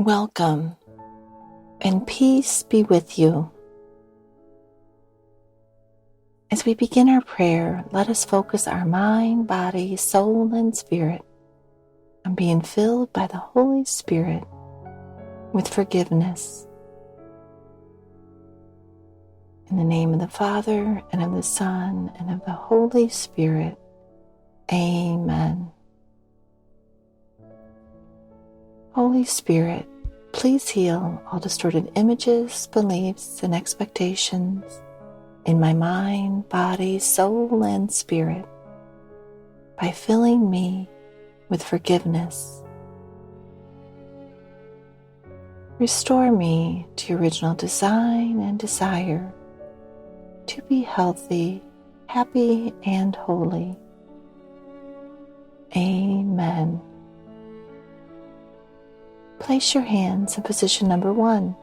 Welcome, and peace be with you. As we begin our prayer, let us focus our mind, body, soul, and spirit on being filled by the Holy Spirit with forgiveness. In the name of the Father, and of the Son, and of the Holy Spirit. Amen. Holy Spirit, please heal all distorted images, beliefs, and expectations in my mind, body, soul, and spirit by filling me with forgiveness. Restore me to your original design and desire to be healthy, happy, and holy. Amen. Place your hands in position number 1.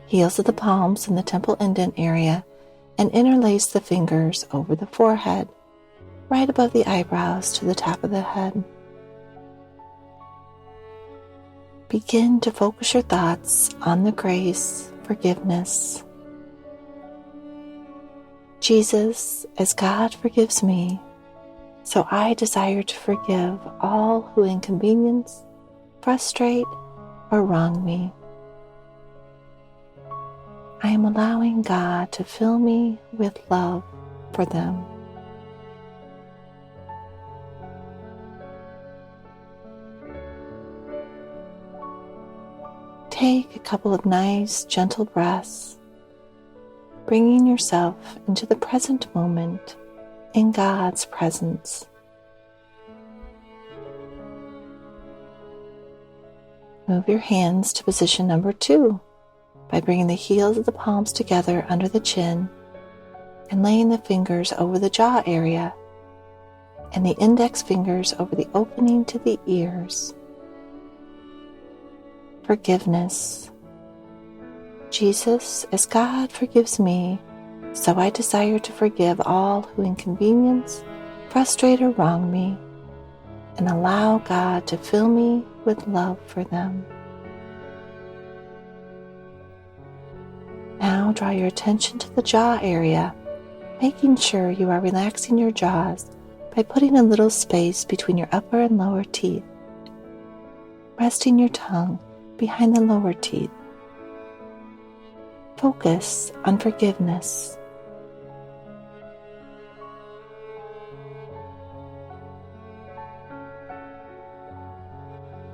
Heels of the palms in the temple indent area, and interlace the fingers over the forehead, right above the eyebrows to the top of the head. Begin to focus your thoughts on the grace, forgiveness. Jesus, as God forgives me, so I desire to forgive all who inconvenience, frustrate, or wrong me. I am allowing God to fill me with love for them. Take a couple of nice, gentle breaths, bringing yourself into the present moment in God's presence. Move your hands to position number 2 by bringing the heels of the palms together under the chin and laying the fingers over the jaw area and the index fingers over the opening to the ears. Forgiveness. Jesus, as God forgives me, so I desire to forgive all who inconvenience, frustrate, or wrong me, and allow God to fill me with love for them. Now draw your attention to the jaw area, making sure you are relaxing your jaws by putting a little space between your upper and lower teeth, resting your tongue behind the lower teeth. Focus on forgiveness.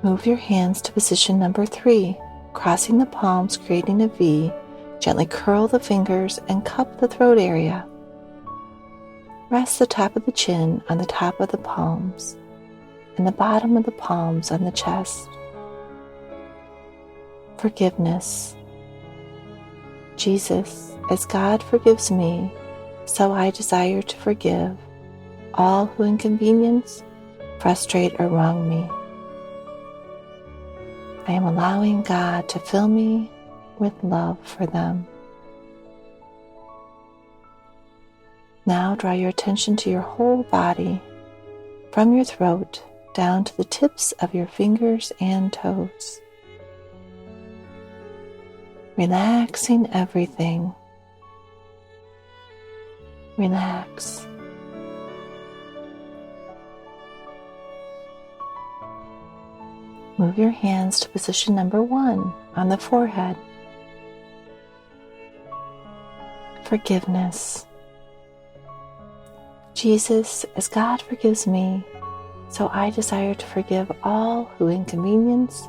Move your hands to position number 3, crossing the palms, creating a V. Gently curl the fingers and cup the throat area. Rest the top of the chin on the top of the palms and the bottom of the palms on the chest. Forgiveness. Jesus, as God forgives me, so I desire to forgive all who inconvenience, frustrate, or wrong me. I am allowing God to fill me with love for them. Now draw your attention to your whole body, from your throat down to the tips of your fingers and toes. Relaxing everything. Relax. Move your hands to position number 1 on the forehead. Forgiveness. Jesus, as God forgives me, so I desire to forgive all who inconvenience,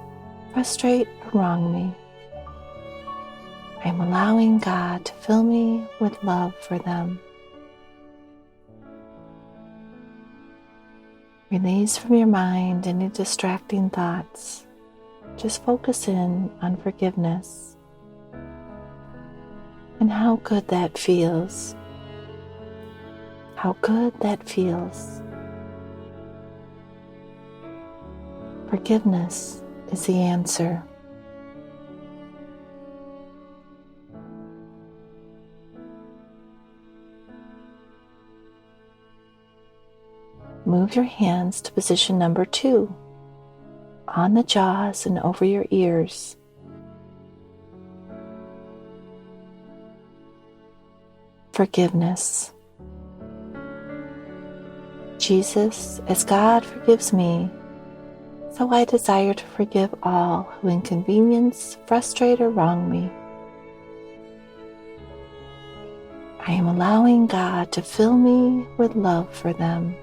frustrate, or wrong me. I am allowing God to fill me with love for them. Release from your mind any distracting thoughts. Just focus in on forgiveness and how good that feels. How good that feels. Forgiveness is the answer. Move your hands to position number 2 on the jaws and over your ears. Forgiveness. Jesus, as God forgives me, so I desire to forgive all who inconvenience, frustrate, or wrong me. I am allowing God to fill me with love for them.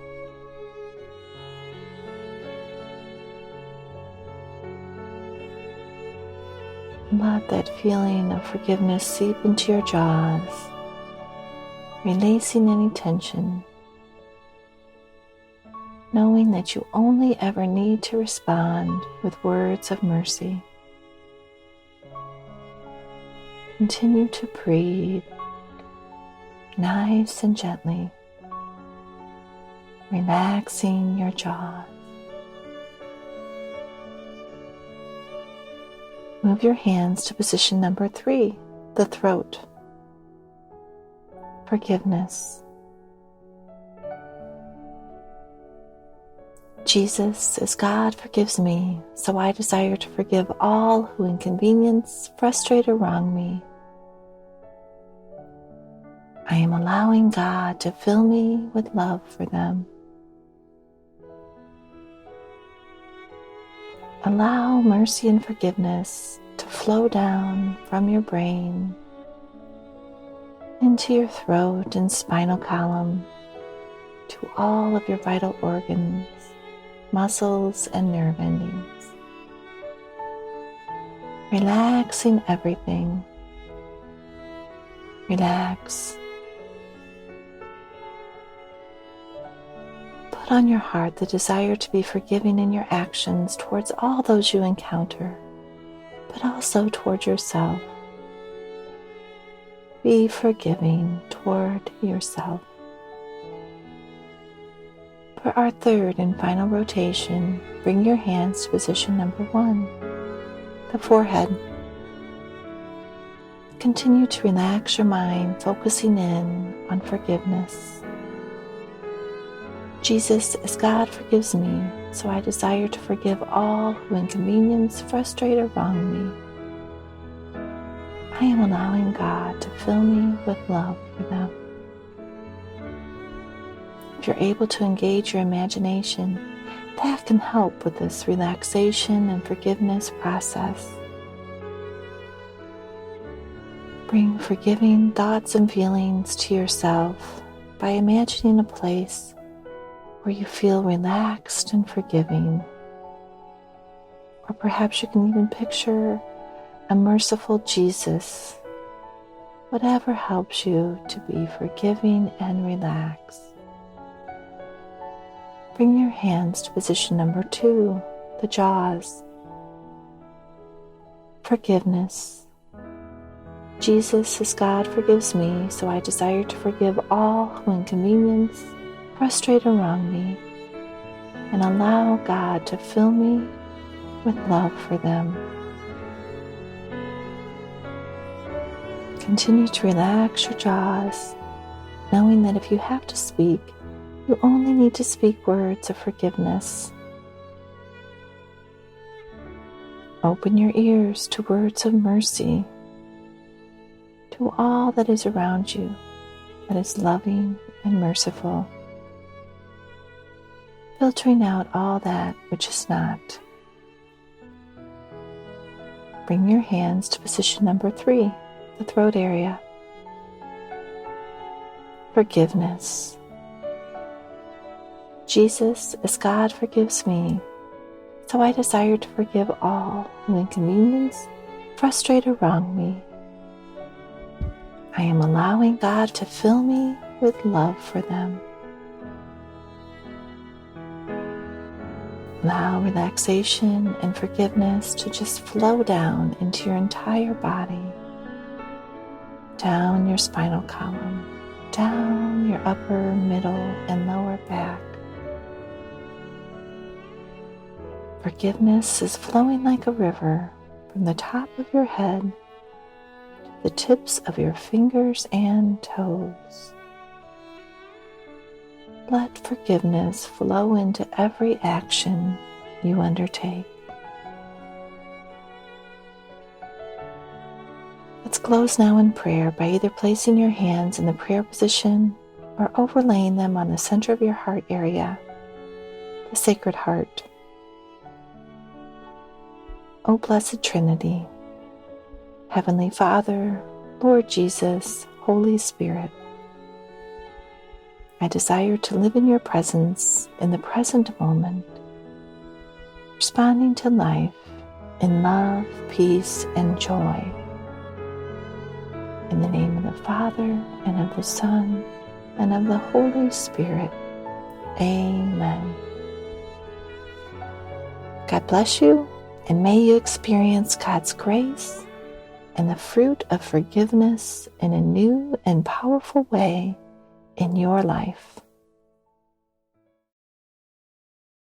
Let that feeling of forgiveness seep into your jaws, releasing any tension, knowing that you only ever need to respond with words of mercy. Continue to breathe nice and gently, relaxing your jaws. Move your hands to position number 3, the throat. Forgiveness. Jesus, as God forgives me, so I desire to forgive all who inconvenience, frustrate, or wrong me. I am allowing God to fill me with love for them. Allow mercy and forgiveness to flow down from your brain into your throat and spinal column to all of your vital organs, muscles, and nerve endings. Relaxing everything. Relax. Put on your heart the desire to be forgiving in your actions towards all those you encounter, but also toward yourself. Be forgiving toward yourself. For our third and final rotation, bring your hands to position number 1, the forehead. Continue to relax your mind, focusing in on forgiveness. Jesus, as God forgives me, so I desire to forgive all who inconvenience, frustrate, or wrong me. I am allowing God to fill me with love for them. If you're able to engage your imagination, that can help with this relaxation and forgiveness process. Bring forgiving thoughts and feelings to yourself by imagining a place where you feel relaxed and forgiving. Or perhaps you can even picture a merciful Jesus. Whatever helps you to be forgiving and relaxed. Bring your hands to position number 2, the jaws. Forgiveness. Jesus, as God forgives me, so I desire to forgive all who inconvenience, frustrate, or wrong me, and allow God to fill me with love for them. Continue to relax your jaws, knowing that if you have to speak, you only need to speak words of forgiveness. Open your ears to words of mercy, to all that is around you that is loving and merciful, filtering out all that which is not. Bring your hands to position number 3, the throat area. Forgiveness. Jesus, as God forgives me, so I desire to forgive all who inconvenience, frustrate, or wrong me. I am allowing God to fill me with love for them. Allow relaxation and forgiveness to just flow down into your entire body, down your spinal column, down your upper, middle, and lower back. Forgiveness is flowing like a river from the top of your head to the tips of your fingers and toes. Let forgiveness flow into every action you undertake. Let's close now in prayer by either placing your hands in the prayer position or overlaying them on the center of your heart area, the Sacred Heart. O Blessed Trinity, Heavenly Father, Lord Jesus, Holy Spirit, I desire to live in your presence in the present moment, responding to life in love, peace, and joy. In the name of the Father, and of the Son, and of the Holy Spirit. Amen. God bless you, and may you experience God's grace and the fruit of forgiveness in a new and powerful way in your life.